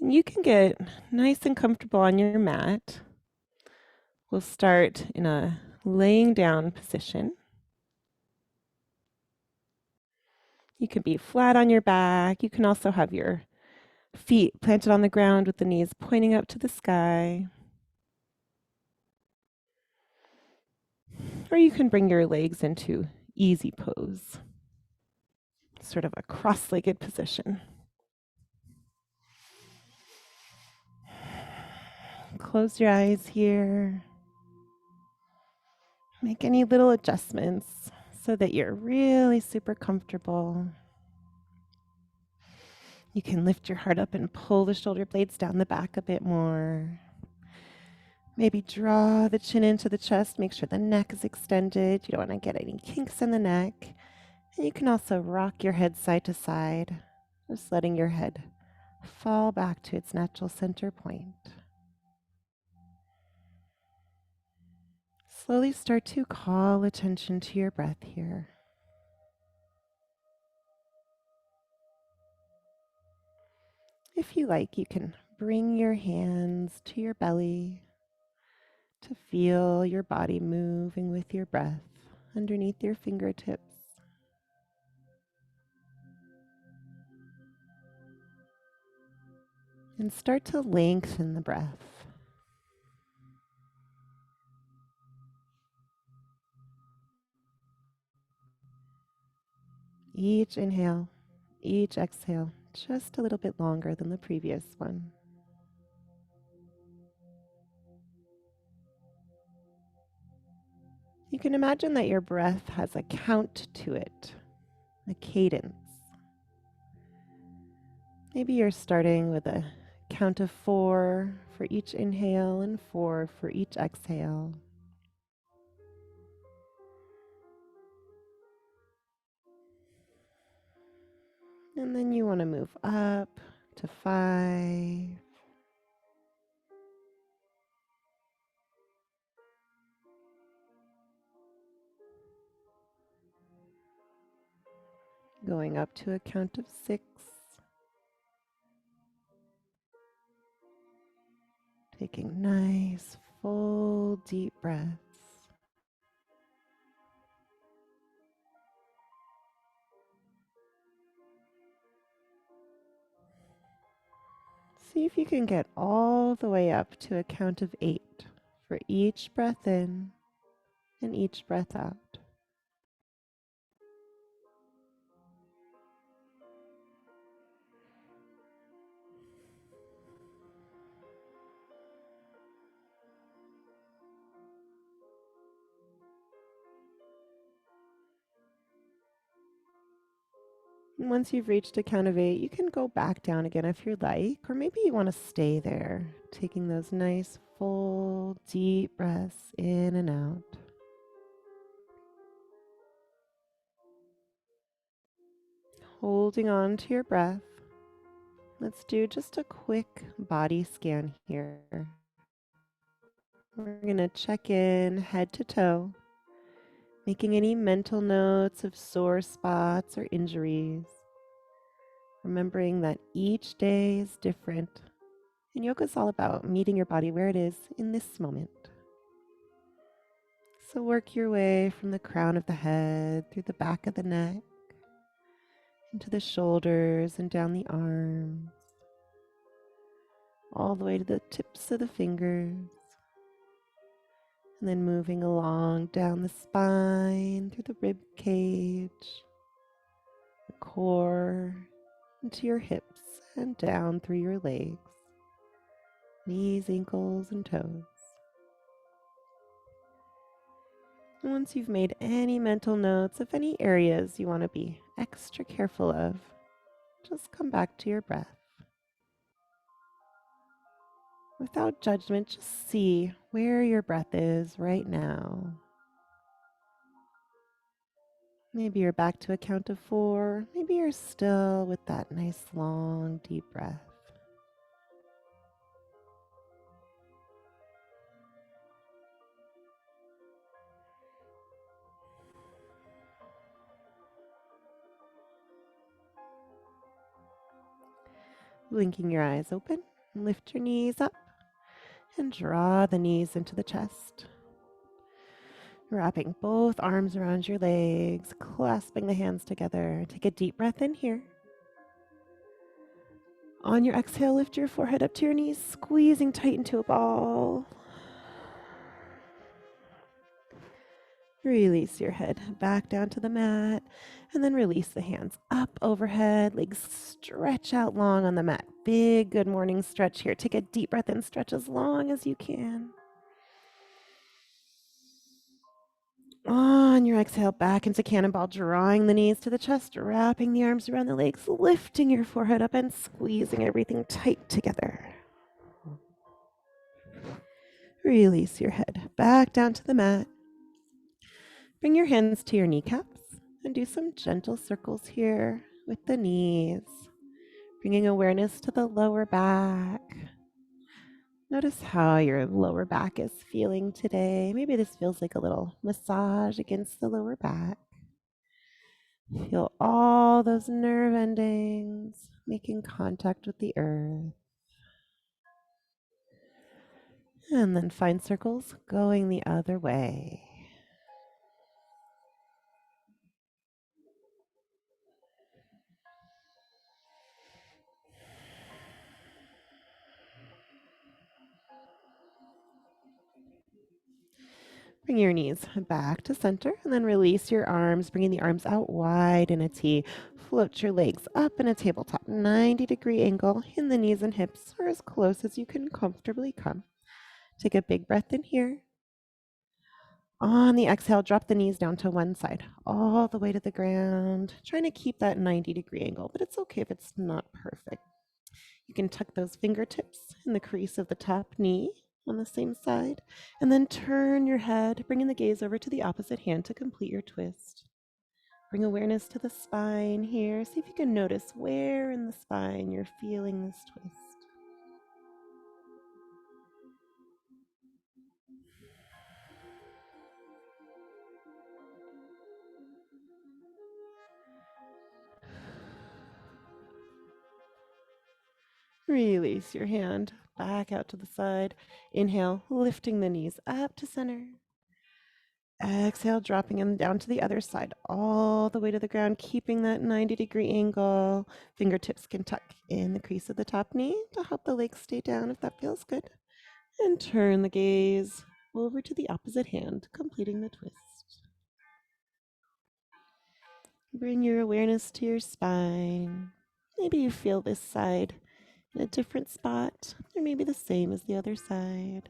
You can get nice and comfortable on your mat. We'll start in a laying down position. You can be flat on your back. You can also have your feet planted on the ground with the knees pointing up to the sky. Or you can bring your legs into easy pose, sort of a cross-legged position. Close your eyes here. Make any little adjustments so that you're really super comfortable. You can lift your heart up and pull the shoulder blades down the back a bit more. Maybe draw the chin into the chest. Make sure the neck is extended. You don't want to get any kinks in the neck. And you can also rock your head side to side, just letting your head fall back to its natural center point. Slowly start to call attention to your breath here. If you like, you can bring your hands to your belly to feel your body moving with your breath underneath your fingertips. And start to lengthen the breath. Each inhale, each exhale, just a little bit longer than the previous one. You can imagine that your breath has a count to it, a cadence. Maybe you're starting with a count of 4 for each inhale and 4 for each exhale. And then you want to move up to 5. Going up to a count of 6. Taking nice, full, deep breaths. See if you can get all the way up to a count of 8 for each breath in and each breath out. And once you've reached a count of 8, you can go back down again if you'd like, or maybe you want to stay there, taking those nice, full, deep breaths in and out. Holding on to your breath. Let's do just a quick body scan here. We're going to check in head to toe, making any mental notes of sore spots or injuries. Remembering that each day is different, and yoga is all about meeting your body where it is in this moment. So work your way from the crown of the head, through the back of the neck, into the shoulders and down the arms, all the way to the tips of the fingers, and then moving along down the spine, through the rib cage, the core, into your hips and down through your legs, knees, ankles, and toes. And once you've made any mental notes of any areas you want to be extra careful of, just come back to your breath. Without judgment, just see where your breath is right now. Maybe you're back to a count of 4. Maybe you're still with that nice, long, deep breath. Blinking your eyes open. Lift your knees up and draw the knees into the chest. Wrapping both arms around your legs, clasping the hands together. Take a deep breath in here. On your exhale, lift your forehead up to your knees, squeezing tight into a ball. Release your head back down to the mat, and then release the hands up overhead. Legs stretch out long on the mat. Big good morning stretch here. Take a deep breath in, stretch as long as you can. On your exhale, back into cannonball, drawing the knees to the chest, wrapping the arms around the legs, lifting your forehead up and squeezing everything tight together. Release your head back down to the mat. Bring your hands to your kneecaps and do some gentle circles here with the knees, bringing awareness to the lower back. Notice how your lower back is feeling today. Maybe this feels like a little massage against the lower back. Feel all those nerve endings making contact with the earth. And then find circles going the other way. Bring your knees back to center and then release your arms, bringing the arms out wide in a T. Float your legs up in a tabletop 90-degree angle in the knees and hips, or as close as you can comfortably come. Take a big breath in here. On the exhale, drop the knees down to one side, all the way to the ground, trying to keep that 90-degree angle, but it's okay if it's not perfect. You can tuck those fingertips in the crease of the top knee on the same side, and then turn your head, bringing the gaze over to the opposite hand to complete your twist. Bring awareness to the spine here. See if you can notice where in the spine you're feeling this twist. Release your hand back out to the side. Inhale, lifting the knees up to center. Exhale, dropping them down to the other side, all the way to the ground, keeping that 90-degree angle. Fingertips can tuck in the crease of the top knee to help the legs stay down if that feels good. And turn the gaze over to the opposite hand, completing the twist. Bring your awareness to your spine. Maybe you feel this side in a different spot, or maybe the same as the other side.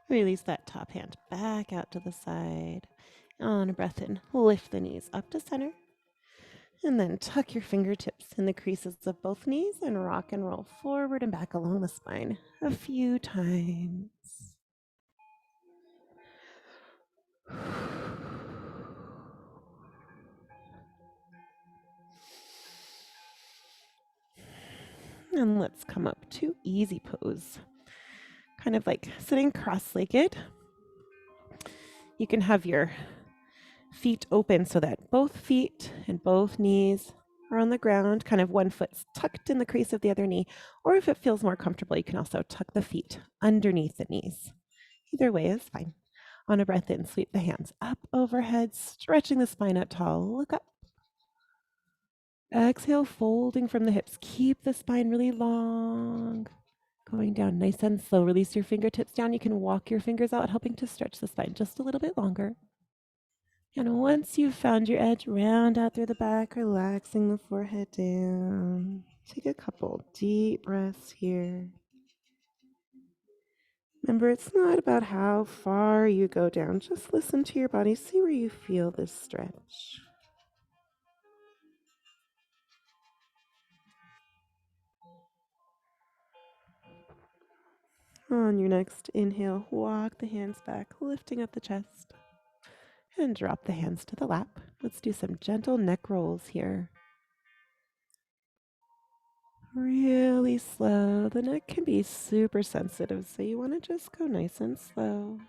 Release that top hand back out to the side. On a breath in, lift the knees up to center. And then tuck your fingertips in the creases of both knees and rock and roll forward and back along the spine a few times. And let's come up to easy pose. Kind of like sitting cross-legged. You can have your feet open so that both feet and both knees are on the ground, kind of one foot tucked in the crease of the other knee. Or if it feels more comfortable, you can also tuck the feet underneath the knees. Either way is fine. On a breath in, sweep the hands up overhead, stretching the spine out tall. Look up. Exhale, folding from the hips. Keep the spine really long. Going down nice and slow. Release your fingertips down. You can walk your fingers out, helping to stretch the spine just a little bit longer. And once you've found your edge, round out through the back, relaxing the forehead down. Take a couple deep breaths here. Remember, it's not about how far you go down. Just listen to your body. See where you feel this stretch. On your next inhale, walk the hands back, lifting up the chest. And drop the hands to the lap. Let's do some gentle neck rolls here. Really slow. The neck can be super sensitive, so you want to just go nice and slow.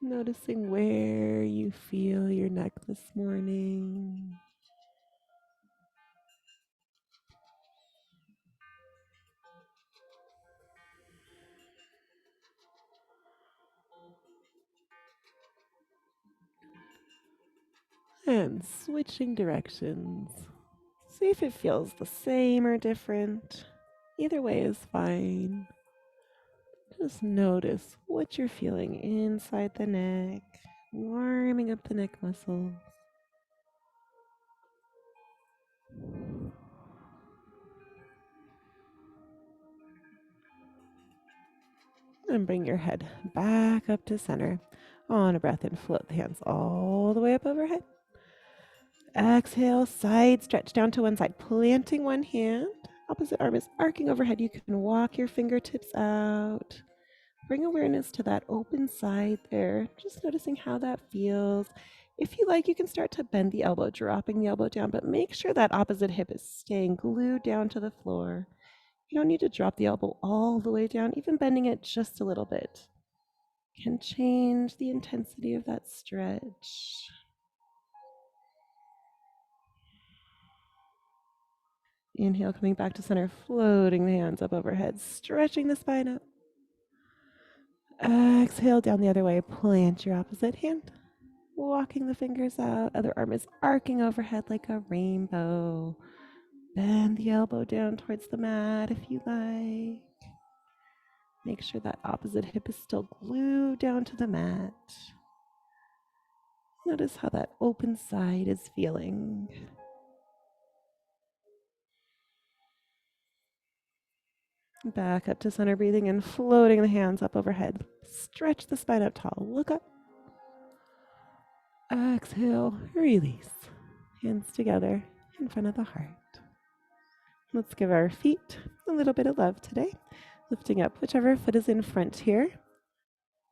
Noticing where you feel your neck this morning. And switching directions. See if it feels the same or different. Either way is fine. Just notice what you're feeling inside the neck, warming up the neck muscles. And bring your head back up to center. On a breath in, float the hands all the way up overhead. Exhale, side stretch down to one side, planting one hand. Opposite arm is arcing overhead. You can walk your fingertips out. Bring awareness to that open side there, just noticing how that feels. If you like, you can start to bend the elbow, dropping the elbow down, but make sure that opposite hip is staying glued down to the floor. You don't need to drop the elbow all the way down, even bending it just a little bit can change the intensity of that stretch. Inhale, coming back to center, floating the hands up overhead, stretching the spine up. Exhale, down the other way, plant your opposite hand. Walking the fingers out, other arm is arcing overhead like a rainbow. Bend the elbow down towards the mat if you like. Make sure that opposite hip is still glued down to the mat. Notice how that open side is feeling. Back up to center, breathing in, floating the hands up overhead. Stretch the spine up tall. Look up. Exhale, release. Hands together in front of the heart. Let's give our feet a little bit of love today. Lifting up whichever foot is in front here.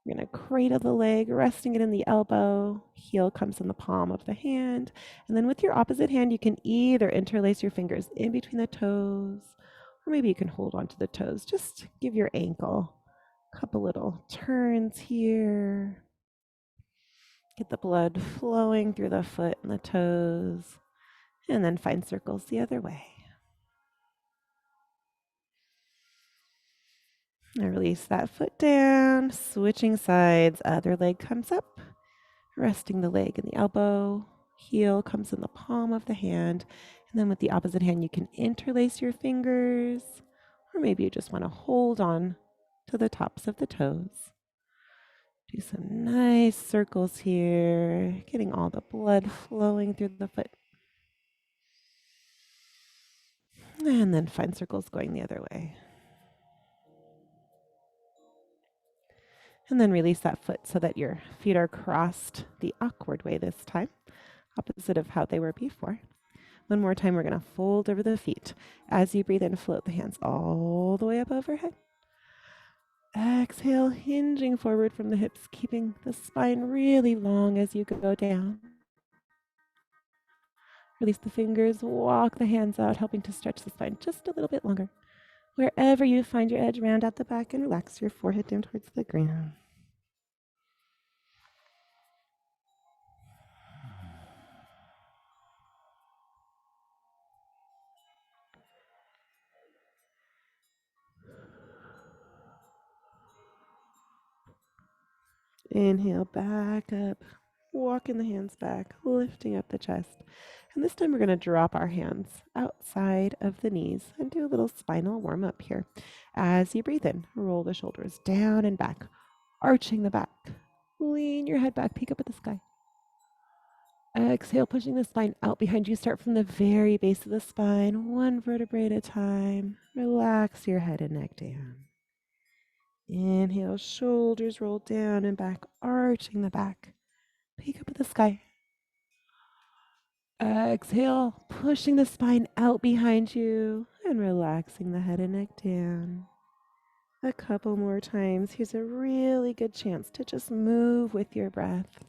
We're going to cradle the leg, resting it in the elbow. Heel comes in the palm of the hand. And then with your opposite hand, you can either interlace your fingers in between the toes, or maybe you can hold onto the toes. Just give your ankle a couple little turns here. Get the blood flowing through the foot and the toes. And then find circles the other way. Now release that foot down, switching sides, other leg comes up, resting the leg in the elbow, heel comes in the palm of the hand, and then with the opposite hand you can interlace your fingers, or maybe you just want to hold on to the tops of the toes. Do some nice circles here, getting all the blood flowing through the foot. And then find circles going the other way. And then release that foot so that your feet are crossed the awkward way this time, opposite of how they were before. One more time, we're going to fold over the feet. As you breathe in, float the hands all the way up overhead. Exhale, hinging forward from the hips, keeping the spine really long as you go down. Release the fingers, walk the hands out, helping to stretch the spine just a little bit longer. Wherever you find your edge, round out the back and relax your forehead down towards the ground. Inhale, back up, walking the hands back, lifting up the chest. And this time we're going to drop our hands outside of the knees and do a little spinal warm up here. As you breathe in, roll the shoulders down and back, arching the back. Lean your head back, peek up at the sky. Exhale, pushing the spine out behind you. Start from the very base of the spine, one vertebrae at a time. Relax your head and neck down. Inhale, shoulders roll down and back, arching the back. Peek up at the sky. Exhale, pushing the spine out behind you and relaxing the head and neck down. A couple more times. Here's a really good chance to just move with your breath.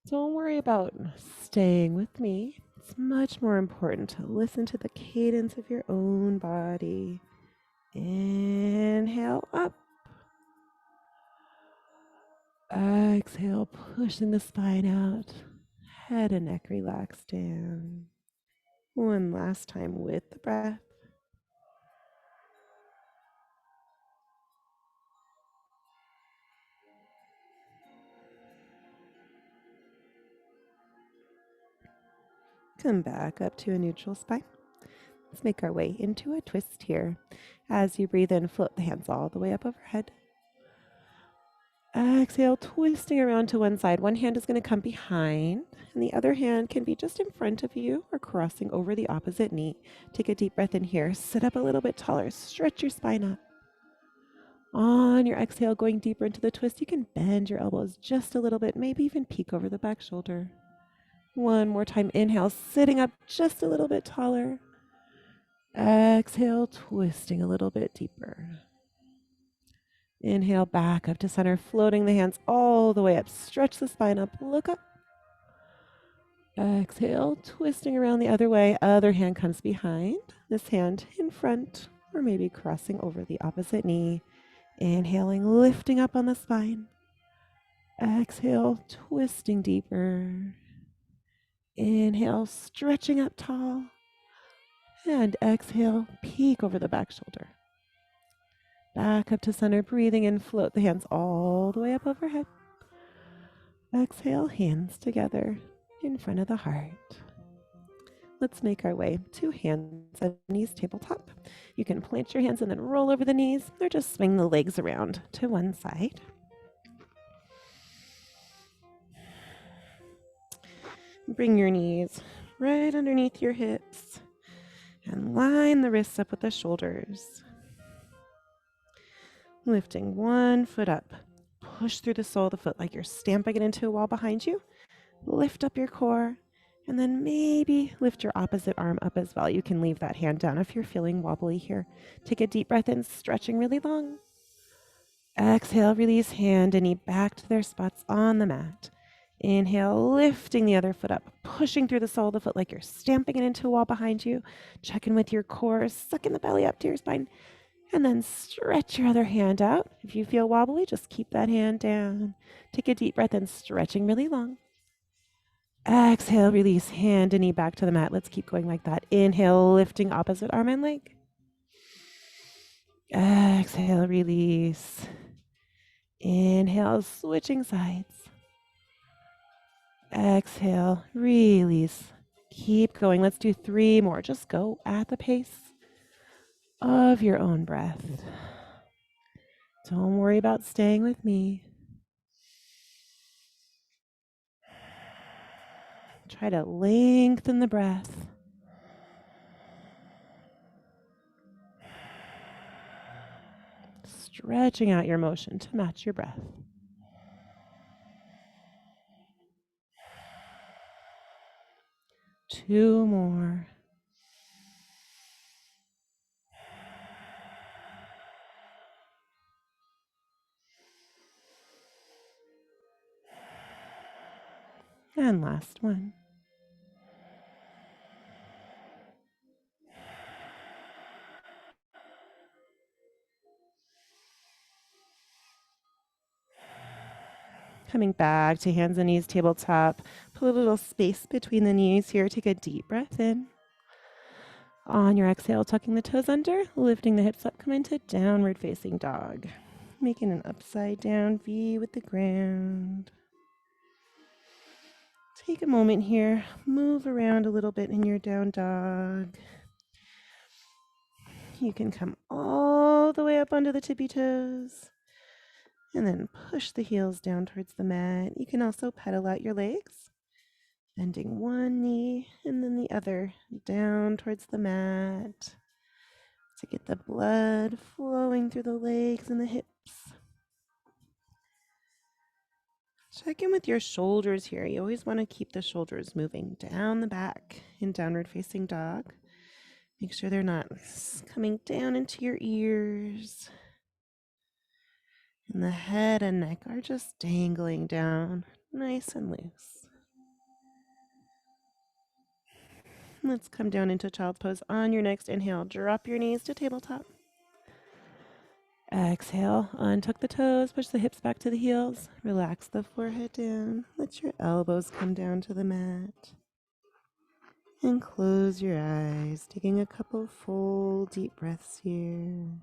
Don't worry about staying with me. It's much more important to listen to the cadence of your own body. Inhale up. Exhale, pushing the spine out. Head and neck relax down. One last time with the breath. Come back up to a neutral spine. Let's make our way into a twist here. As you breathe in, float the hands all the way up overhead. Exhale, twisting around to one side. One hand is going to come behind, and the other hand can be just in front of you or crossing over the opposite knee. Take a deep breath in here. Sit up a little bit taller. Stretch your spine up. On your exhale, going deeper into the twist, you can bend your elbows just a little bit, maybe even peek over the back shoulder. One more time. Inhale, sitting up just a little bit taller. Exhale, twisting a little bit deeper. Inhale, back up to center, floating the hands all the way up. Stretch the spine up, look up. Exhale, twisting around the other way. Other hand comes behind. This hand in front, or maybe crossing over the opposite knee. Inhaling, lifting up on the spine. Exhale, twisting deeper. Inhale, stretching up tall. And exhale, peek over the back shoulder. Back up to center, breathing in, float the hands all the way up overhead. Exhale, hands together in front of the heart. Let's make our way to hands and knees tabletop. You can plant your hands and then roll over the knees, or just swing the legs around to one side. Bring your knees right underneath your hips and line the wrists up with the shoulders. Lifting one foot up. Push through the sole of the foot like you're stamping it into a wall behind you. Lift up your core, and then maybe lift your opposite arm up as well. You can leave that hand down if you're feeling wobbly here. Take a deep breath in, stretching really long. Exhale, release hand and knee back to their spots on the mat. Inhale, lifting the other foot up, pushing through the sole of the foot like you're stamping it into a wall behind you. Check in with your core, sucking the belly up to your spine. And then stretch your other hand out. If you feel wobbly, just keep that hand down. Take a deep breath in, stretching really long. Exhale, release hand and knee back to the mat. Let's keep going like that. Inhale, lifting opposite arm and leg. Exhale, release. Inhale, switching sides. Exhale, release. Keep going. Let's do 3 more. Just go at the pace of your own breath. Don't worry about staying with me. Try to lengthen the breath. Stretching out your motion to match your breath. 2 more. And last one. Coming back to hands and knees, tabletop. Put a little space between the knees here. Take a deep breath in. On your exhale, tucking the toes under, lifting the hips up, come into downward facing dog. Making an upside down V with the ground. Take a moment here, move around a little bit in your down dog. You can come all the way up onto the tippy toes and then push the heels down towards the mat. You can also pedal out your legs, bending one knee and then the other down towards the mat to get the blood flowing through the legs and the hips. Check in with your shoulders here. You always want to keep the shoulders moving down the back in downward facing dog. Make sure they're not coming down into your ears. And the head and neck are just dangling down, nice and loose. Let's come down into child's pose. On your next inhale, drop your knees to tabletop. Exhale, untuck the toes, push the hips back to the heels, relax the forehead down, let your elbows come down to the mat, and close your eyes, taking a couple full deep breaths here.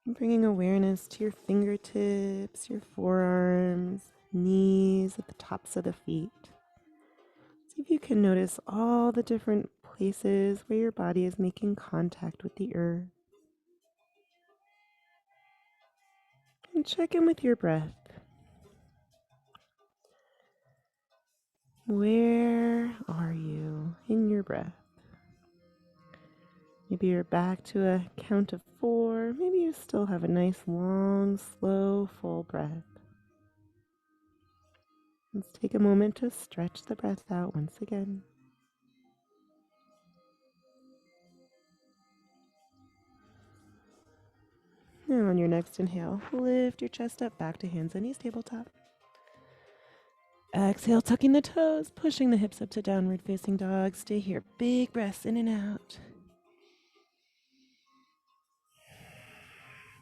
And bringing awareness to your fingertips, your forearms, knees, at the tops of the feet. See if you can notice all the different places where your body is making contact with the earth. And check in with your breath. Where are you in your breath? Maybe you're back to a count of 4. Maybe you still have a nice, long, slow, full breath. Let's take a moment to stretch the breath out once again. And on your next inhale, lift your chest up back to hands and knees, tabletop. Exhale, tucking the toes, pushing the hips up to downward facing dog. Stay here. Big breaths in and out.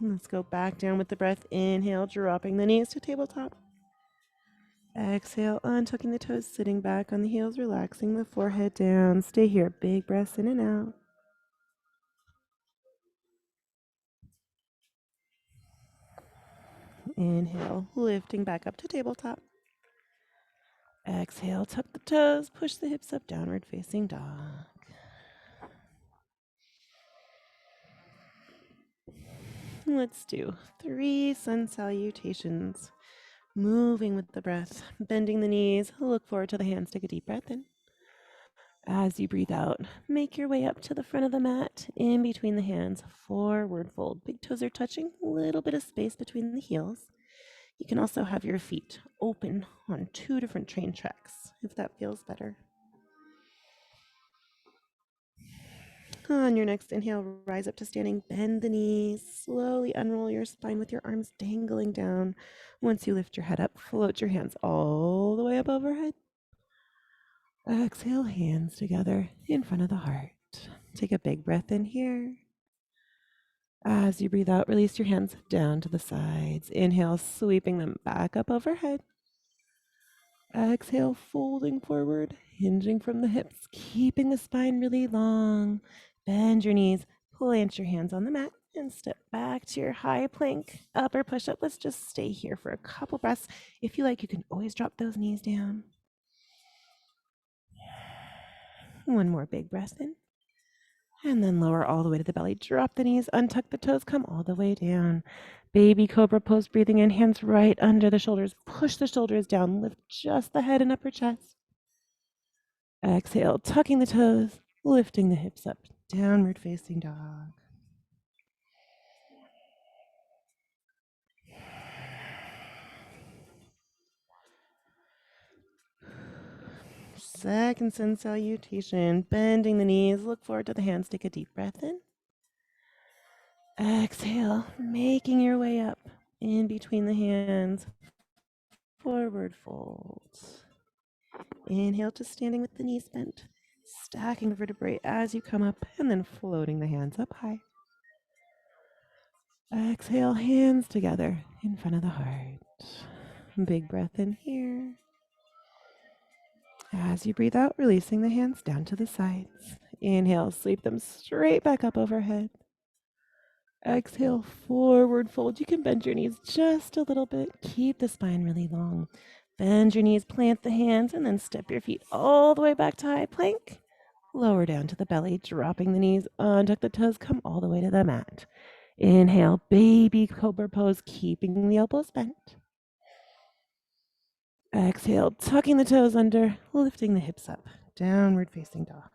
Let's go back down with the breath. Inhale, dropping the knees to tabletop. Exhale, untucking the toes, sitting back on the heels, relaxing the forehead down. Stay here. Big breaths in and out. Inhale, lifting back up to tabletop. Exhale, tuck the toes, push the hips up, downward facing dog. Let's do 3 sun salutations. Moving with the breath, bending the knees, look forward to the hands, take a deep breath in. As you breathe out, make your way up to the front of the mat, in between the hands, forward fold. Big toes are touching, a little bit of space between the heels. You can also have your feet open on 2 different train tracks, if that feels better. On your next inhale, rise up to standing, bend the knees, slowly unroll your spine with your arms dangling down. Once you lift your head up, float your hands all the way up overhead. Exhale, hands together in front of the heart. Take a big breath in here. As you breathe out, release your hands down to the sides. Inhale, sweeping them back up overhead. Exhale, folding forward, hinging from the hips, keeping the spine really long. Bend your knees, plant your hands on the mat, and step back to your high plank, upper push-up. Let's just stay here for a couple breaths. If you like, you can always drop those knees down. One more big breath in. And then lower all the way to the belly. Drop the knees, untuck the toes, come all the way down. Baby cobra pose, breathing in, hands right under the shoulders. Push the shoulders down, lift just the head and upper chest. Exhale, tucking the toes, lifting the hips up, downward facing dog. Second sun salutation, bending the knees, look forward to the hands, take a deep breath in. Exhale, making your way up in between the hands, forward fold. Inhale to standing with the knees bent, stacking the vertebrae as you come up, and then floating the hands up high. Exhale, hands together in front of the heart. Big breath in here. As you breathe out, releasing the hands down to the sides. Inhale, sweep them straight back up overhead. Exhale, forward fold. You can bend your knees just a little bit. Keep the spine really long. Bend your knees, plant the hands, and then step your feet all the way back to high plank. Lower down to the belly, dropping the knees, untuck the toes, come all the way to the mat. Inhale, baby cobra pose, keeping the elbows bent. Exhale, tucking the toes under, lifting the hips up, downward facing dog.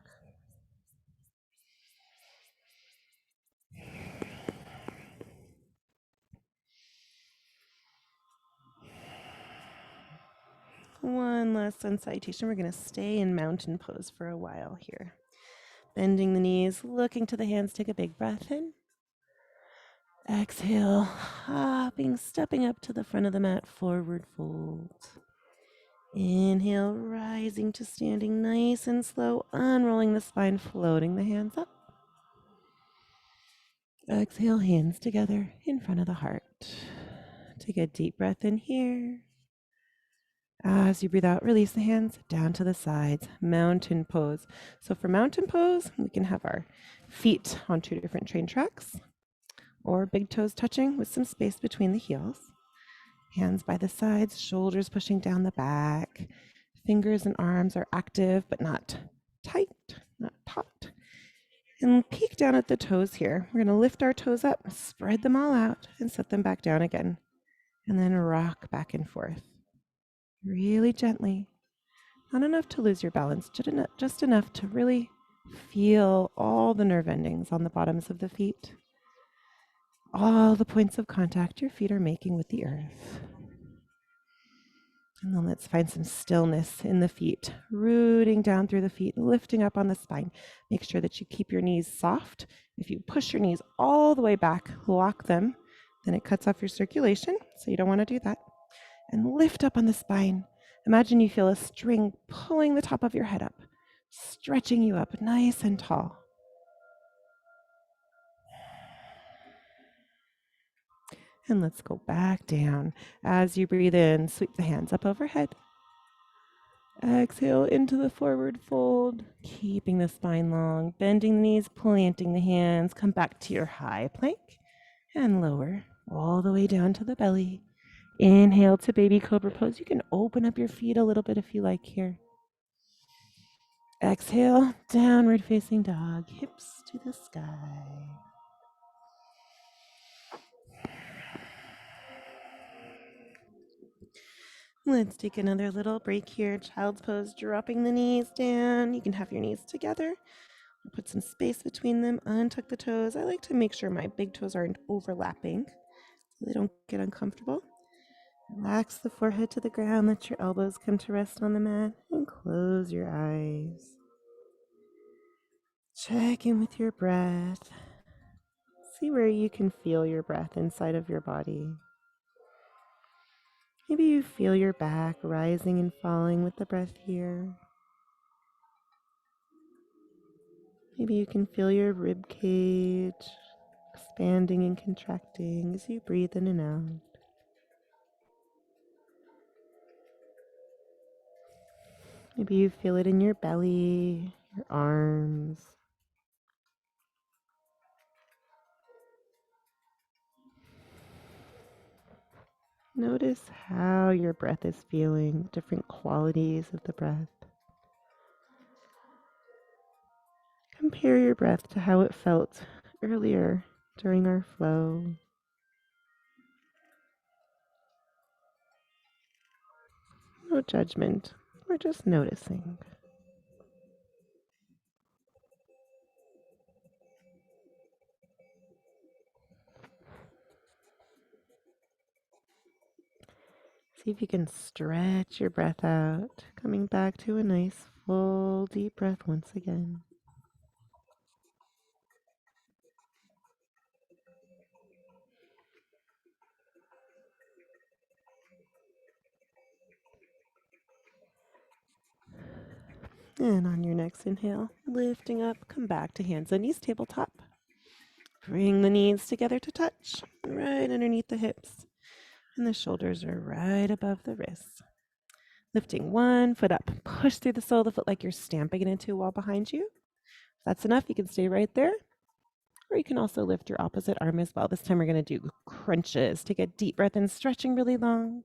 One last sun salutation. We're going to stay in mountain pose for a while here. Bending the knees, looking to the hands, take a big breath in. Exhale, hopping, stepping up to the front of the mat, forward fold. Inhale, rising to standing nice and slow, unrolling the spine, floating the hands up. Exhale, hands together in front of the heart. Take a deep breath in here. As you breathe out, release the hands down to the sides, mountain pose. So for mountain pose, we can have our feet on two different train tracks or big toes touching with some space between the heels. Hands by the sides, shoulders pushing down the back. Fingers and arms are active but not tight, not taut. And peek down at the toes here. We're going to lift our toes up, spread them all out, and set them back down again. And then rock back and forth. Really gently. Not enough to lose your balance, just enough to really feel all the nerve endings on the bottoms of the feet. All the points of contact your feet are making with the earth. And then let's find some stillness in the feet, rooting down through the feet, lifting up on the spine. Make sure that you keep your knees soft. If you push your knees all the way back, lock them, then it cuts off your circulation, so you don't want to do that. And lift up on the spine. Imagine you feel a string pulling the top of your head up, stretching you up nice and tall. And let's go back down. As you breathe in, sweep the hands up overhead. Exhale into the forward fold, keeping the spine long, bending the knees, planting the hands. Come back to your high plank and lower all the way down to the belly. Inhale to baby cobra pose. You can open up your feet a little bit if you like here. Exhale, downward facing dog, hips to the sky. Let's take another little break here. Child's pose, dropping the knees down. You can have your knees together. Put some space between them, untuck the toes. I like to make sure my big toes aren't overlapping so they don't get uncomfortable. Relax the forehead to the ground, let your elbows come to rest on the mat, and close your eyes. Check in with your breath. See where you can feel your breath inside of your body. Maybe you feel your back rising and falling with the breath here. Maybe you can feel your rib cage expanding and contracting as you breathe in and out. Maybe you feel it in your belly, your arms. Notice how your breath is feeling, different qualities of the breath. Compare your breath to how it felt earlier during our flow. No judgment, we're just noticing. See if you can stretch your breath out, coming back to a nice full deep breath once again. And on your next inhale, lifting up, come back to hands and knees, tabletop. Bring the knees together to touch, right underneath the hips. And the shoulders are right above the wrists. Lifting one foot up, push through the sole of the foot like you're stamping it into a wall behind you. If that's enough, you can stay right there. Or you can also lift your opposite arm as well. This time we're going to do crunches. Take a deep breath in, stretching really long.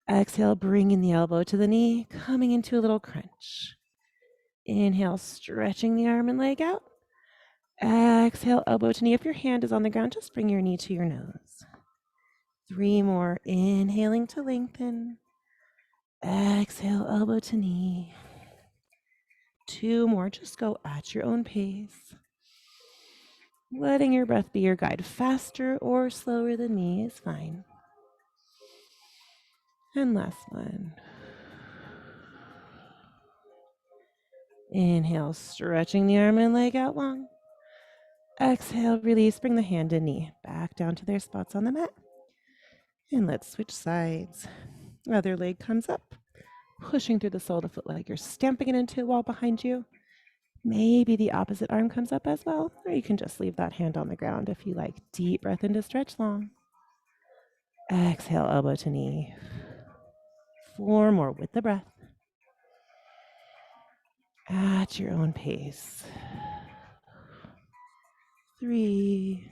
Exhale, bringing the elbow to the knee, coming into a little crunch. Inhale, stretching the arm and leg out. Exhale, elbow to knee. If your hand is on the ground, just bring your knee to your nose. 3 more. Inhaling to lengthen. Exhale, elbow to knee. 2 more. Just go at your own pace. Letting your breath be your guide. Faster or slower than me is fine. And last one. Inhale, stretching the arm and leg out long. Exhale, release. Bring the hand and knee back down to their spots on the mat. And let's switch sides. Other leg comes up, pushing through the sole of the foot like you're stamping it into a wall behind you. Maybe the opposite arm comes up as well, or you can just leave that hand on the ground if you like. Deep breath in to stretch long. Exhale, elbow to knee. 4 more with the breath. At your own pace. 3.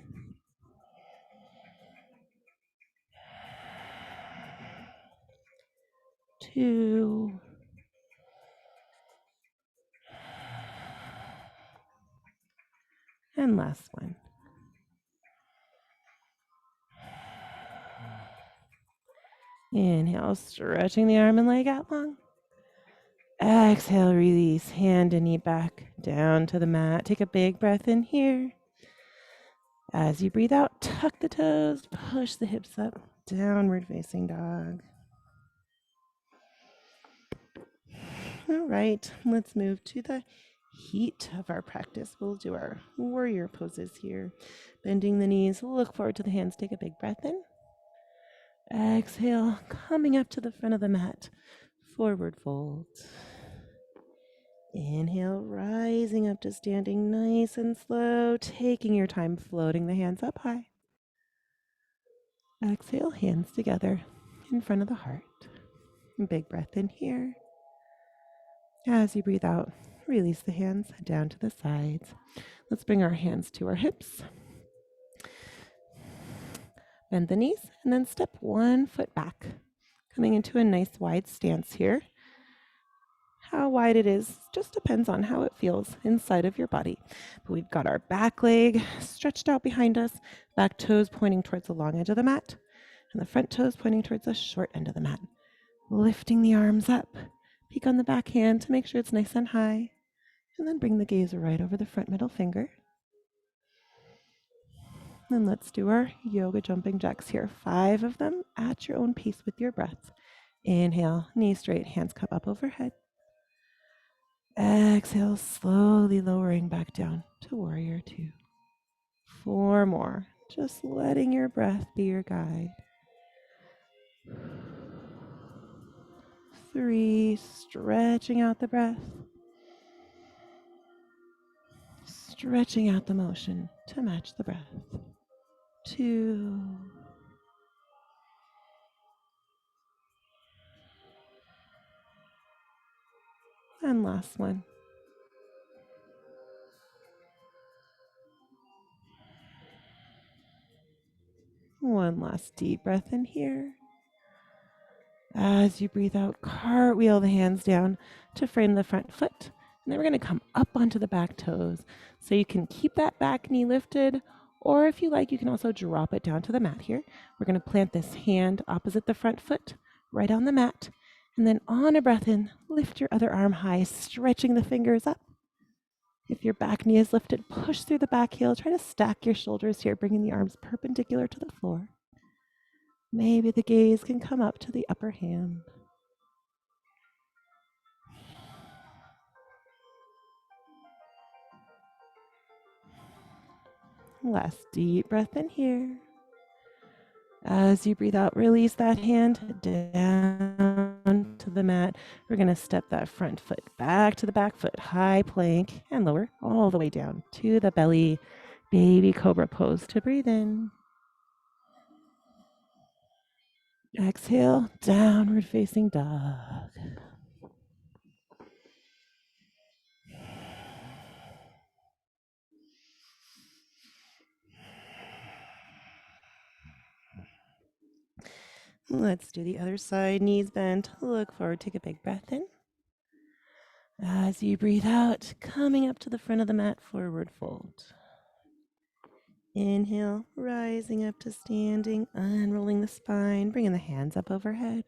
2. And last one. Inhale, stretching the arm and leg out long. Exhale, release, hand and knee back down to the mat. Take a big breath in here. As you breathe out, tuck the toes, push the hips up, downward facing dog. All right, let's move to the heat of our practice. We'll do our warrior poses here. Bending the knees, look forward to the hands. Take a big breath in. Exhale, coming up to the front of the mat. Forward fold. Inhale, rising up to standing nice and slow, taking your time, floating the hands up high. Exhale, hands together in front of the heart. Big breath in here. As you breathe out, release the hands down to the sides. Let's bring our hands to our hips. Bend the knees and then step 1 foot back, coming into a nice wide stance here. How wide it is just depends on how it feels inside of your body. But we've got our back leg stretched out behind us, back toes pointing towards the long edge of the mat, and the front toes pointing towards the short end of the mat. Lifting the arms up, peek on the back hand to make sure it's nice and high, and then bring the gaze right over the front middle finger. Then let's do our yoga jumping jacks here. 5 of them at your own pace with your breath. Inhale, knees straight, hands come up overhead. Exhale, slowly lowering back down to warrior 2. 4 more, just letting your breath be your guide. 3, stretching out the breath. Stretching out the motion to match the breath. 2. And last one. One last deep breath in here. As you breathe out, cartwheel the hands down to frame the front foot. And then we're going to come up onto the back toes. So you can keep that back knee lifted, or if you like, you can also drop it down to the mat here. We're going to plant this hand opposite the front foot, right on the mat. And then on a breath in, lift your other arm high, stretching the fingers up. If your back knee is lifted, push through the back heel. Try to stack your shoulders here, bringing the arms perpendicular to the floor. Maybe the gaze can come up to the upper hand. Last deep breath in here. As you breathe out, release that hand down to the mat. We're going to step that front foot back to the back foot, high plank, and lower all the way down to the belly. Baby cobra pose to breathe in. Exhale, downward facing dog. Let's do the other side, knees bent, look forward, take a big breath in. As you breathe out, coming up to the front of the mat, forward fold. Inhale, rising up to standing, unrolling the spine, bringing the hands up overhead.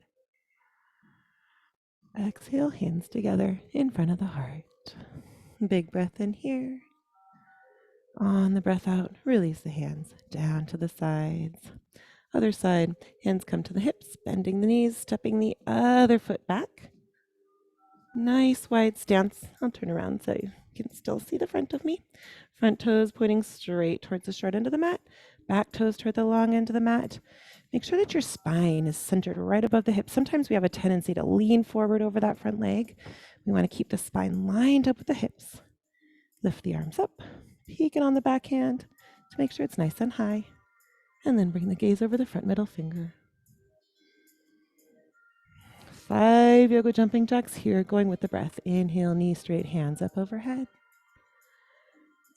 Exhale, hands together in front of the heart. Big breath in here. On the breath out, release the hands down to the sides. Other side, hands come to the hips, bending the knees, stepping the other foot back. Nice wide stance. I'll turn around so you can still see the front of me. Front toes pointing straight towards the short end of the mat. Back toes toward the long end of the mat. Make sure that your spine is centered right above the hips. Sometimes we have a tendency to lean forward over that front leg. We want to keep the spine lined up with the hips. Lift the arms up, peeking on the backhand to make sure it's nice and high, and then bring the gaze over the front middle finger. 5 yoga jumping jacks here, going with the breath. Inhale, knee straight, hands up overhead.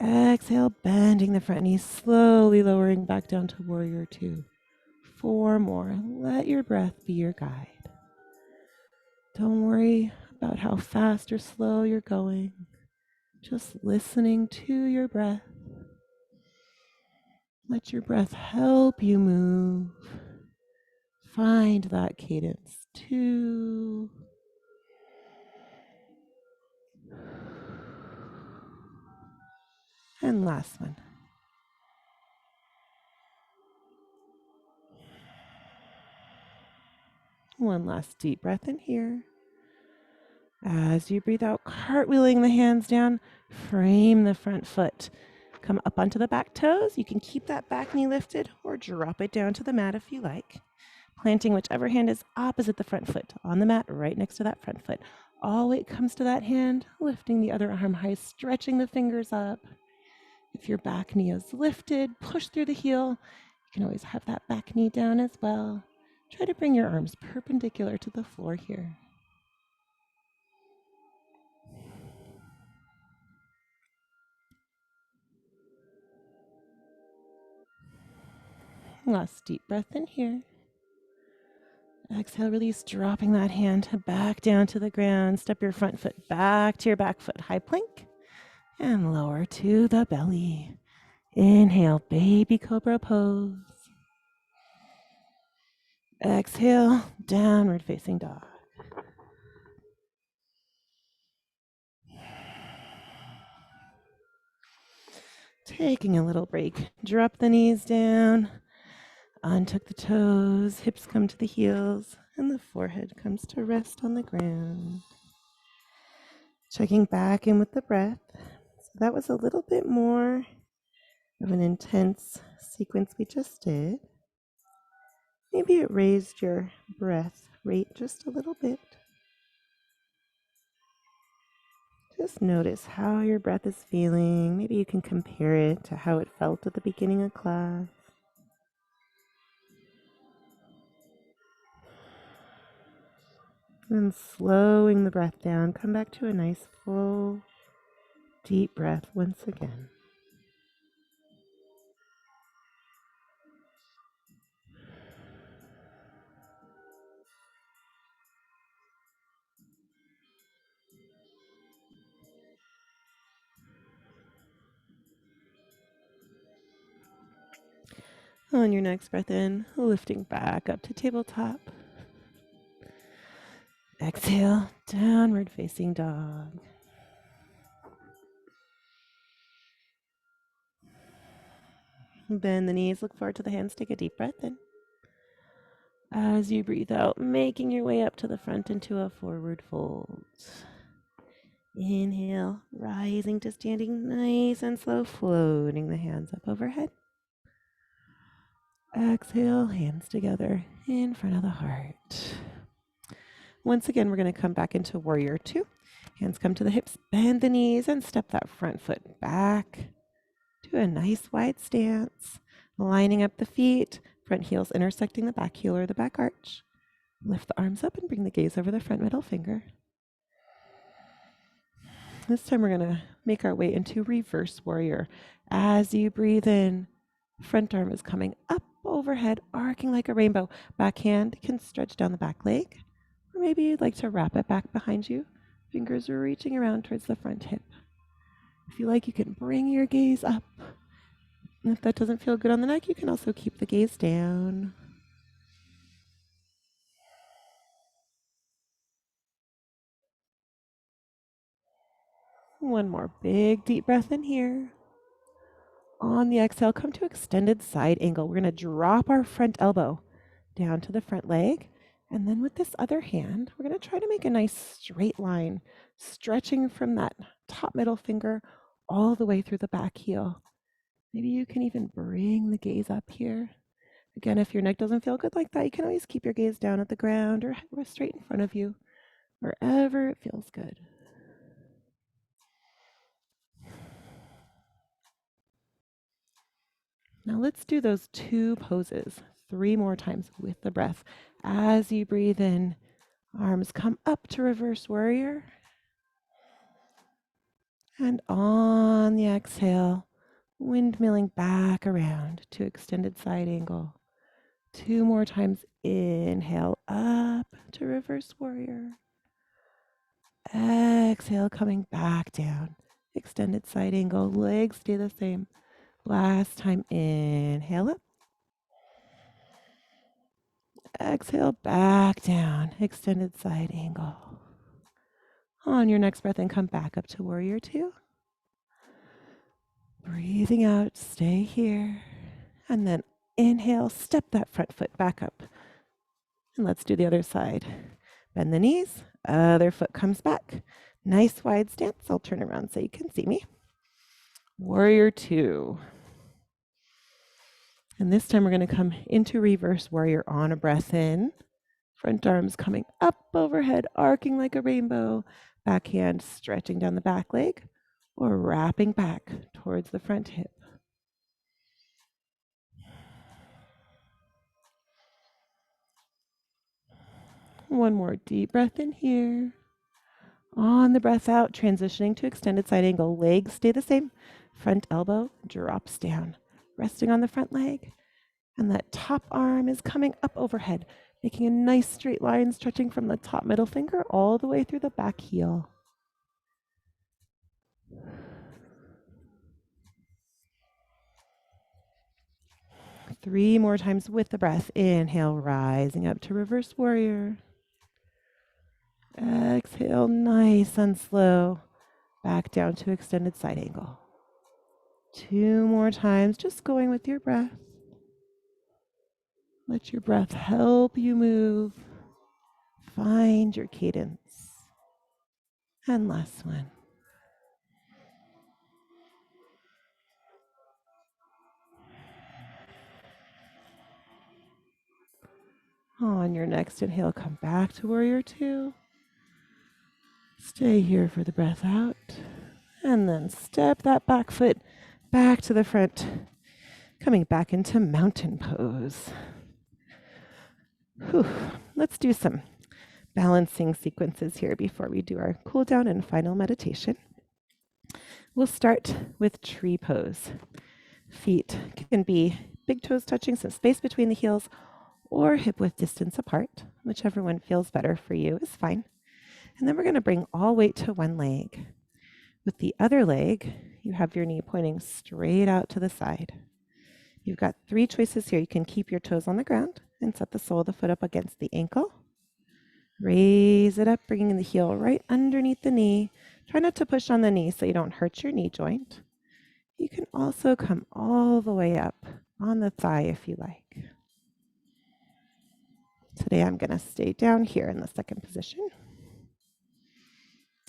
Exhale, bending the front knee, slowly lowering back down to warrior 2. 4 more. Let your breath be your guide. Don't worry about how fast or slow you're going. Just listening to your breath. Let your breath help you move. Find that cadence. 2. And last one. One last deep breath in here. As you breathe out, cartwheeling the hands down, frame the front foot. Come up onto the back toes. You can keep that back knee lifted or drop it down to the mat if you like. Planting whichever hand is opposite the front foot on the mat, right next to that front foot. All weight comes to that hand, lifting the other arm high, stretching the fingers up. If your back knee is lifted, push through the heel. You can always have that back knee down as well. Try to bring your arms perpendicular to the floor here. Last deep breath in here. Exhale, release, dropping that hand back down to the ground. Step your front foot back to your back foot, high plank, and lower to the belly. Inhale, baby cobra pose. Exhale, downward facing dog. Taking a little break. Drop the knees down. Untuck the toes. Hips come to the heels. And the forehead comes to rest on the ground. Checking back in with the breath. So that was a little bit more of an intense sequence we just did. Maybe it raised your breath rate just a little bit. Just notice how your breath is feeling. Maybe you can compare it to how it felt at the beginning of class. And slowing the breath down, come back to a nice full, deep breath once again. On your next breath in, lifting back up to tabletop. Exhale, downward facing dog. Bend the knees, look forward to the hands, take a deep breath in. As you breathe out, making your way up to the front into a forward fold. Inhale, rising to standing nice and slow, floating the hands up overhead. Exhale, hands together in front of the heart. Once again, we're going to come back into warrior 2. Hands come to the hips, bend the knees, and step that front foot back to a nice wide stance. Lining up the feet, front heels intersecting the back heel or the back arch. Lift the arms up and bring the gaze over the front middle finger. This time we're going to make our way into reverse warrior. As you breathe in, front arm is coming up overhead, arcing like a rainbow. Back hand can stretch down the back leg, or maybe you'd like to wrap it back behind you. Fingers are reaching around towards the front hip. If you like, you can bring your gaze up. And if that doesn't feel good on the neck, you can also keep the gaze down. One more big deep breath in here. On the exhale, come to extended side angle. We're going to drop our front elbow down to the front leg. And then with this other hand, we're going to try to make a nice straight line, stretching from that top middle finger all the way through the back heel. Maybe you can even bring the gaze up here. Again, if your neck doesn't feel good like that, you can always keep your gaze down at the ground or straight in front of you, wherever it feels good. Now let's do those 2 poses 3 more times with the breath. As you breathe in, arms come up to reverse warrior. And on the exhale, windmilling back around to extended side angle. 2 more times. Inhale up to reverse warrior. Exhale, coming back down. Extended side angle. Legs stay the same. Last time. Inhale up. Exhale, back down. Extended side angle. On your next breath in, come back up to warrior 2. Breathing out, stay here. And then inhale, step that front foot back up. And let's do the other side. Bend the knees, other foot comes back. Nice wide stance. I'll turn around so you can see me. Warrior 2. And this time we're going to come into reverse warrior on a breath in. Front arms coming up overhead, arcing like a rainbow. Back hand stretching down the back leg or wrapping back towards the front hip. One more deep breath in here. On the breath out, transitioning to extended side angle. Legs stay the same. Front elbow drops down, resting on the front leg. And that top arm is coming up overhead, making a nice straight line stretching from the top middle finger all the way through the back heel. Three more times with the breath. Inhale, rising up to reverse warrior. Exhale, nice and slow. Back down to extended side angle. 2 more times, just going with your breath. Let your breath help you move. Find your cadence. And last one. On your next inhale, come back to warrior 2. Stay here for the breath out. And then step that back foot back to the front. Coming back into mountain pose. Whew. Let's do some balancing sequences here before we do our cool down and final meditation. We'll start with tree pose. Feet can be big toes touching, some space between the heels, or hip width distance apart. Whichever one feels better for you is fine. And then we're going to bring all weight to one leg. With the other leg, you have your knee pointing straight out to the side. You've got 3 choices here. You can keep your toes on the ground and set the sole of the foot up against the ankle. Raise it up, bringing the heel right underneath the knee. Try not to push on the knee so you don't hurt your knee joint. You can also come all the way up on the thigh if you like. Today I'm going to stay down here in the second position.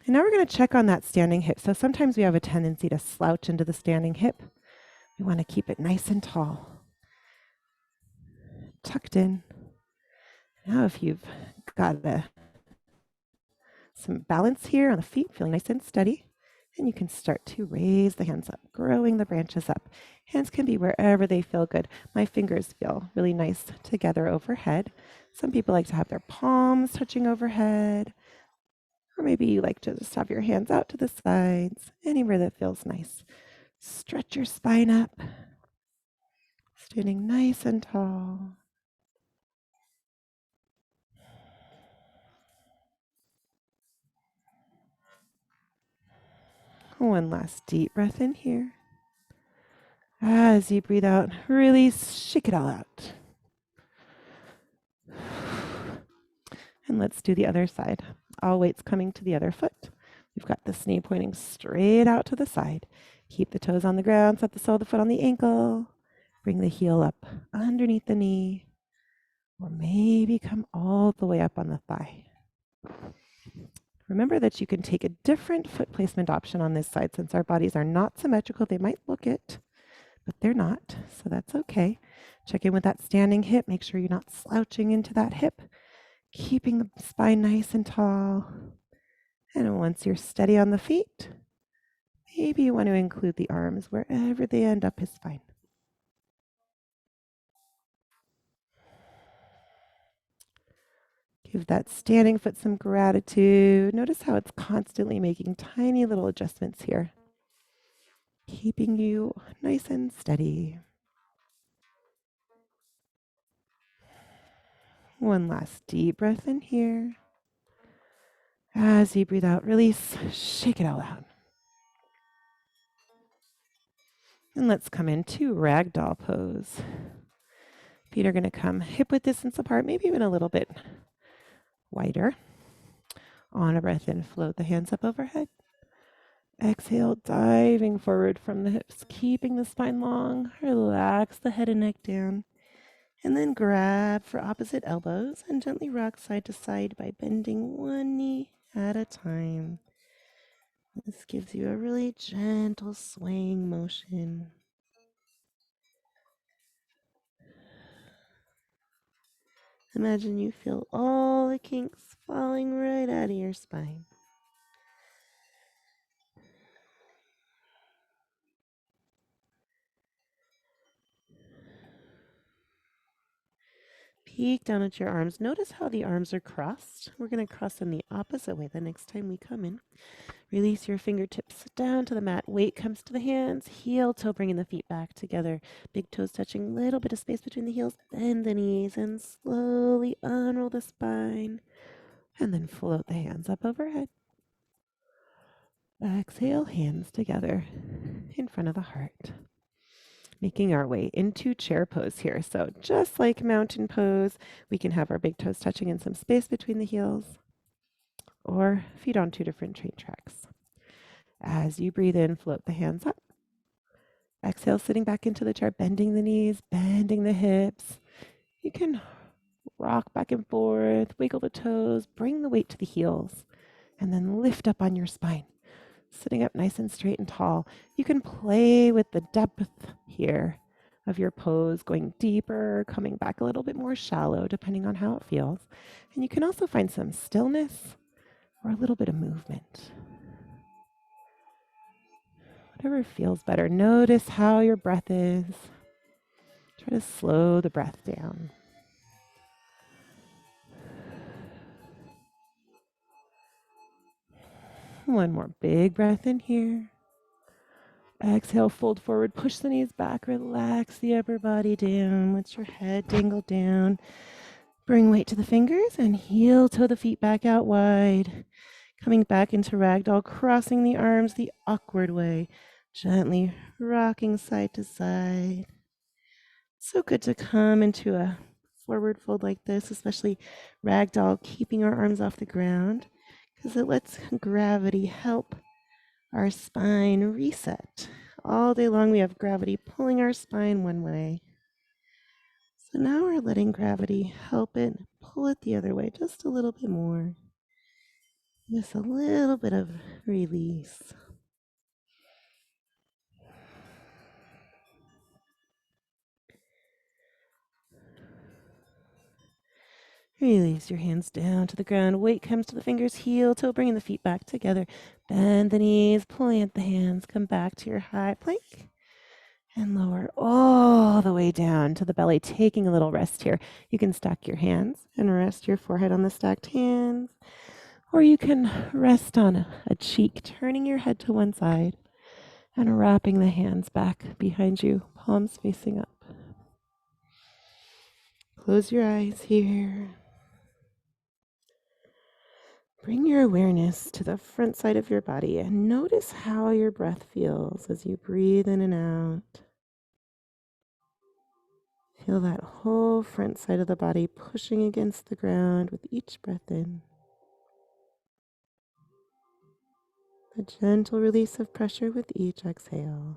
And now we're going to check on that standing hip. So sometimes we have a tendency to slouch into the standing hip. We want to keep it nice and tall. Tucked in. Now if you've got some balance here on the feet, feeling nice and steady, and you can start to raise the hands up, growing the branches up. Hands can be wherever they feel good. My fingers feel really nice together overhead. Some people like to have their palms touching overhead, or maybe you like to just have your hands out to the sides, anywhere that feels nice. Stretch your spine up, standing nice and tall. One last deep breath in here. As you breathe out, really shake it all out. And let's do the other side. All weight's coming to the other foot. We've got this knee pointing straight out to the side. Keep the toes on the ground, set the sole of the foot on the ankle. Bring the heel up underneath the knee. Or maybe come all the way up on the thigh. Remember that you can take a different foot placement option on this side. Since our bodies are not symmetrical, they might look it, but they're not, so that's okay. Check in with that standing hip. Make sure you're not slouching into that hip. Keeping the spine nice and tall. And once you're steady on the feet, maybe you want to include the arms wherever they end up is fine. Give that standing foot some gratitude. Notice how it's constantly making tiny little adjustments here, keeping you nice and steady. One last deep breath in here. As you breathe out, release, shake it all out. And let's come into ragdoll pose. Feet are going to come hip width distance apart, maybe even a little bit wider. On a breath in, float the hands up overhead. Exhale, diving forward from the hips, keeping the spine long. Relax the head and neck down. And then grab for opposite elbows and gently rock side to side by bending one knee at a time. This gives you a really gentle swaying motion. Imagine you feel all the kinks falling right out of your spine. Peek down at your arms. Notice how the arms are crossed. We're going to cross in the opposite way the next time we come in. Release your fingertips down to the mat. Weight comes to the hands. Heel toe, bringing the feet back together. Big toes touching, little bit of space between the heels. Bend the knees and slowly unroll the spine. And then float the hands up overhead. Exhale, hands together in front of the heart. Making our way into chair pose here. So just like mountain pose, we can have our big toes touching and some space between the heels, or feet on two different train tracks. As you breathe in, float the hands up. Exhale, sitting back into the chair, bending the knees, bending the hips. You can rock back and forth, wiggle the toes, bring the weight to the heels, and then lift up on your spine. Sitting up nice and straight and tall. You can play with the depth here of your pose, going deeper, coming back a little bit more shallow, depending on how it feels. And you can also find some stillness or a little bit of movement. Whatever feels better. Notice how your breath is. Try to slow the breath down. One more big breath in here. Exhale, fold forward, push the knees back, relax the upper body down, let your head dangle down. Bring weight to the fingers and heel toe the feet back out wide. Coming back into ragdoll, crossing the arms the awkward way, gently rocking side to side. So good to come into a forward fold like this, especially ragdoll, keeping our arms off the ground, because it lets gravity help our spine reset. All day long we have gravity pulling our spine one way. So now we're letting gravity help it pull it the other way just a little bit more. Just a little bit of release. Release your hands down to the ground. Weight comes to the fingers, heel toe, bringing the feet back together. Bend the knees, plant the hands, come back to your high plank. And lower all the way down to the belly, taking a little rest here. You can stack your hands and rest your forehead on the stacked hands. Or you can rest on a cheek, turning your head to one side and wrapping the hands back behind you, palms facing up. Close your eyes here. Bring your awareness to the front side of your body and notice how your breath feels as you breathe in and out. Feel that whole front side of the body pushing against the ground with each breath in. A gentle release of pressure with each exhale.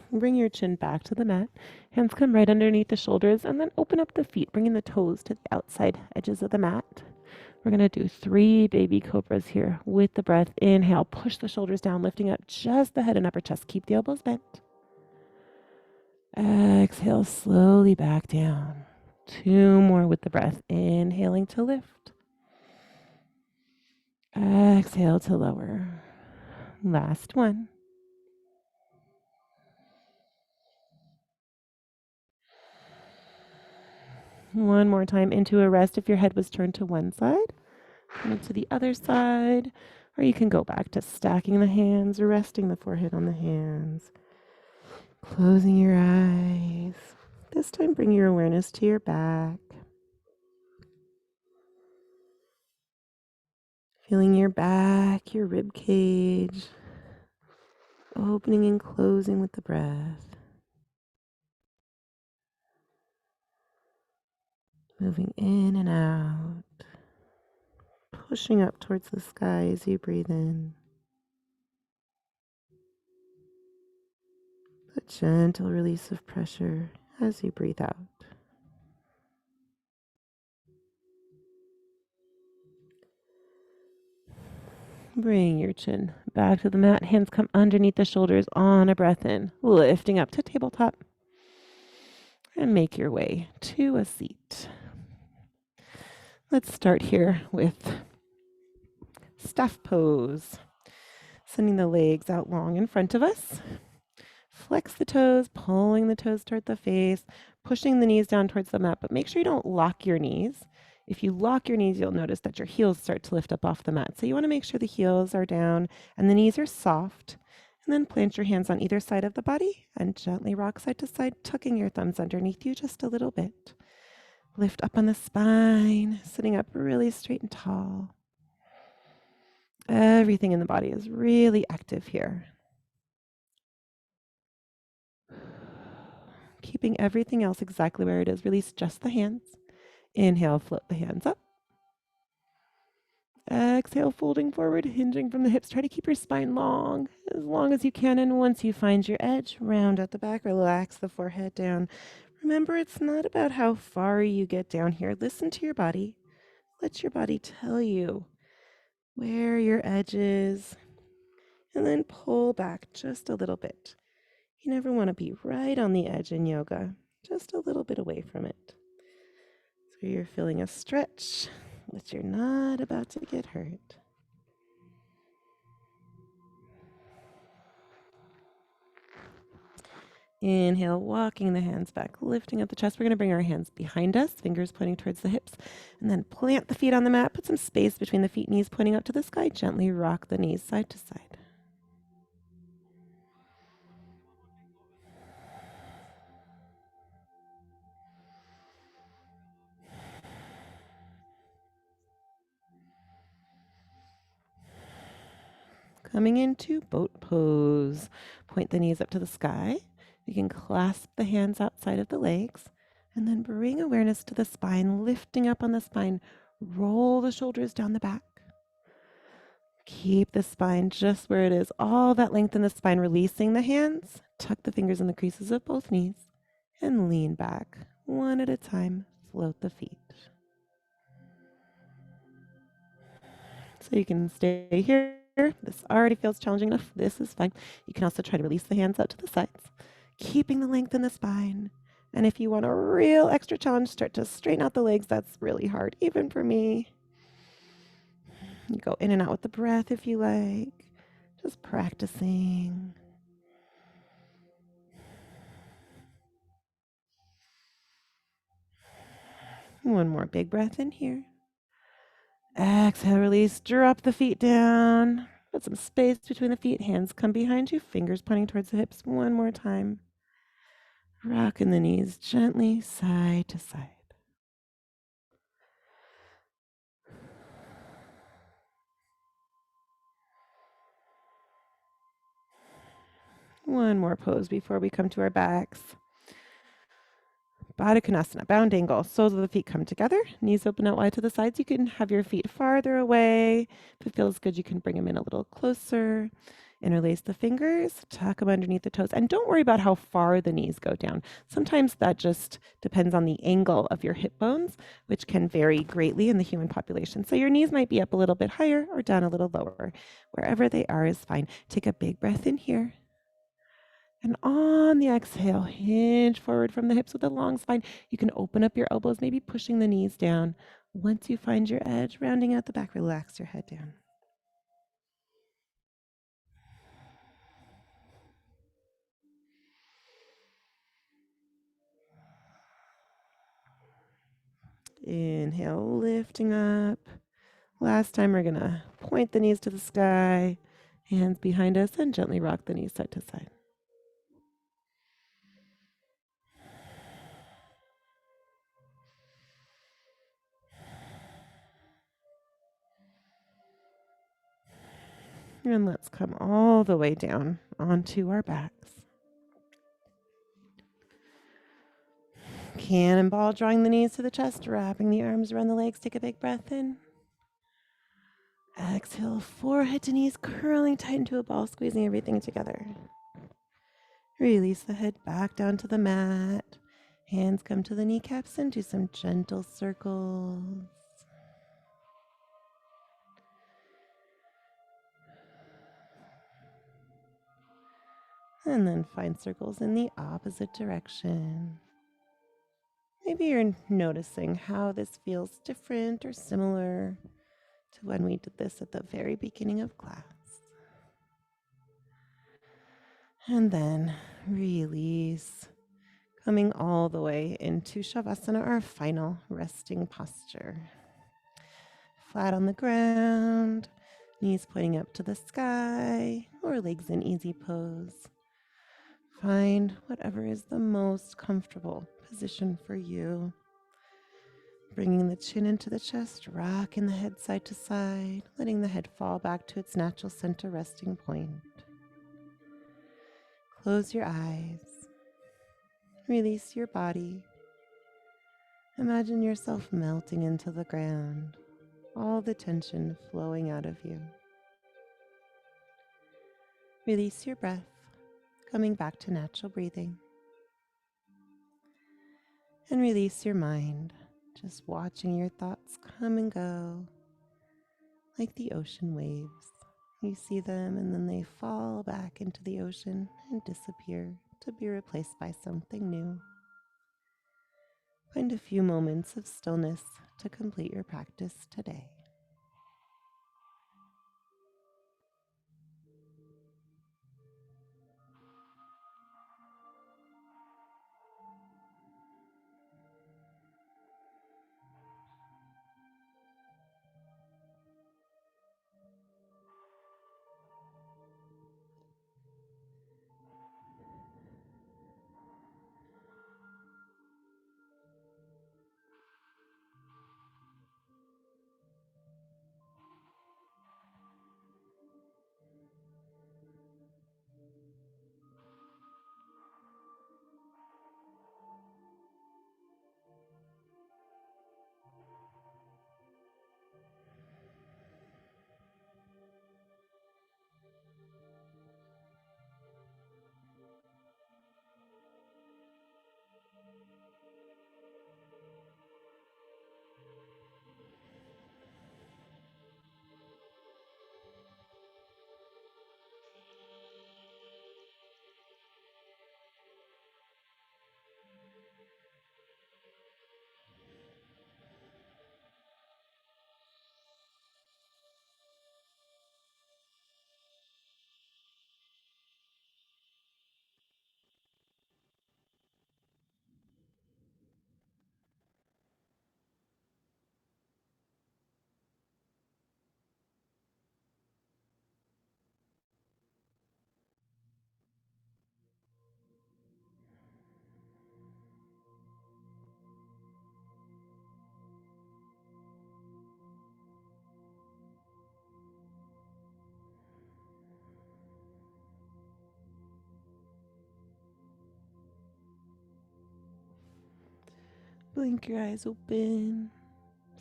Bring your chin back to the mat. Hands come right underneath the shoulders and then open up the feet, bringing the toes to the outside edges of the mat. We're going to do 3 baby cobras here with the breath. Inhale, push the shoulders down, lifting up just the head and upper chest. Keep the elbows bent. Exhale, slowly back down. 2 more with the breath. Inhaling to lift. Exhale to lower. Last one. One more time into a rest if your head was turned to one side. Turn it to the other side. Or you can go back to stacking the hands, resting the forehead on the hands. Closing your eyes. This time bring your awareness to your back. Feeling your back, your rib cage, opening and closing with the breath. Moving in and out, pushing up towards the sky as you breathe in. A gentle release of pressure as you breathe out. Bring your chin back to the mat. Hands come underneath the shoulders on a breath in, lifting up to tabletop. And make your way to a seat. Let's start here with staff pose. Sending the legs out long in front of us. Flex the toes, pulling the toes toward the face, pushing the knees down towards the mat, but make sure you don't lock your knees. If you lock your knees, you'll notice that your heels start to lift up off the mat. So you want to make sure the heels are down and the knees are soft. And then plant your hands on either side of the body and gently rock side to side, tucking your thumbs underneath you just a little bit. Lift up on the spine, sitting up really straight and tall. Everything in the body is really active here. Keeping everything else exactly where it is. Release just the hands. Inhale, float the hands up. Exhale, folding forward, hinging from the hips. Try to keep your spine long as you can. And once you find your edge, round at the back, relax the forehead down. Remember, it's not about how far you get down here. Listen to your body. Let your body tell you where your edge is. And then pull back just a little bit. You never want to be right on the edge in yoga, just a little bit away from it. So you're feeling a stretch, but you're not about to get hurt. Inhale, walking the hands back, lifting up the chest. We're going to bring our hands behind us, fingers pointing towards the hips, and then plant the feet on the mat. Put some space between the feet, knees pointing up to the sky. Gently rock the knees side to side. Coming into boat pose. Point the knees up to the sky. You can clasp the hands outside of the legs and then bring awareness to the spine, lifting up on the spine. Roll the shoulders down the back. Keep the spine just where it is. All that length in the spine, releasing the hands. Tuck the fingers in the creases of both knees and lean back. One at a time, float the feet. So you can stay here. This already feels challenging enough. This is fine. You can also try to release the hands out to the sides, keeping the length in the spine. And if you want a real extra challenge, start to straighten out the legs. That's really hard, even for me. You go in and out with the breath if you like. Just practicing. One more big breath in here. Exhale, release. Drop the feet down. Put some space between the feet. Hands come behind you. Fingers pointing towards the hips. One more time. Rocking the knees gently side to side. One more pose before we come to our backs. Baddha Konasana, bound angle. Soles of the feet come together. Knees open out wide to the sides. You can have your feet farther away. If it feels good, you can bring them in a little closer. Interlace the fingers, tuck them underneath the toes, and don't worry about how far the knees go down. Sometimes that just depends on the angle of your hip bones, which can vary greatly in the human population. So your knees might be up a little bit higher or down a little lower. Wherever they are is fine. Take a big breath in here. And on the exhale, hinge forward from the hips with a long spine. You can open up your elbows, maybe pushing the knees down. Once you find your edge, rounding out the back, relax your head down. Inhale, lifting up. Last time, we're going to point the knees to the sky, hands behind us, and gently rock the knees side to side. And let's come all the way down onto our backs. Cannonball, drawing the knees to the chest, wrapping the arms around the legs. Take a big breath in. Exhale, forehead to knees, curling tight into a ball, squeezing everything together. Release the head back down to the mat. Hands come to the kneecaps and do some gentle circles. And then find circles in the opposite direction. Maybe you're noticing how this feels different or similar to when we did this at the very beginning of class. And then release, coming all the way into Shavasana, our final resting posture. Flat on the ground, knees pointing up to the sky, or legs in easy pose. Find whatever is the most comfortable position for you. Bringing the chin into the chest, rocking the head side to side, letting the head fall back to its natural center resting point. Close your eyes. Release your body. Imagine yourself melting into the ground, all the tension flowing out of you. Release your breath, coming back to natural breathing. And release your mind, just watching your thoughts come and go like the ocean waves. You see them and then they fall back into the ocean and disappear to be replaced by something new. Find a few moments of stillness to complete your practice today. Blink your eyes open.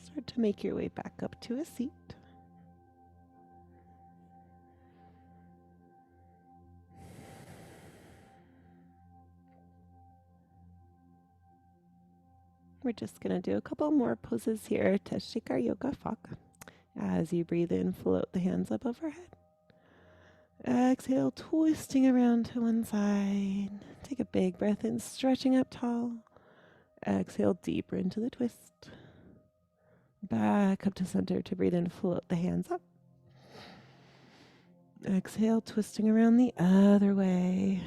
Start to make your way back up to a seat. We're just going to do a couple more poses here to Shikar Yoga Phaka. As you breathe in, float the hands up overhead. Exhale, twisting around to one side. Take a big breath in, stretching up tall. Exhale deeper into the twist. Back up to center to breathe in, float the hands up. Exhale, twisting around the other way.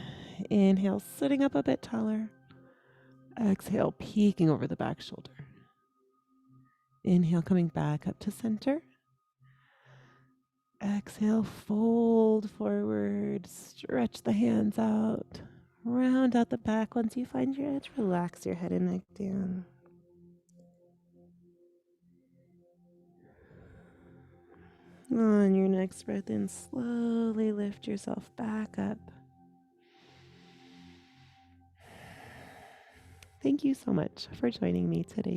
Inhale, sitting up a bit taller. Exhale, peeking over the back shoulder. Inhale, coming back up to center. Exhale, fold forward, stretch the hands out, round out the back. Once you find your edge, relax your head and neck down. On your next breath in, slowly lift yourself back up. Thank you so much for joining me today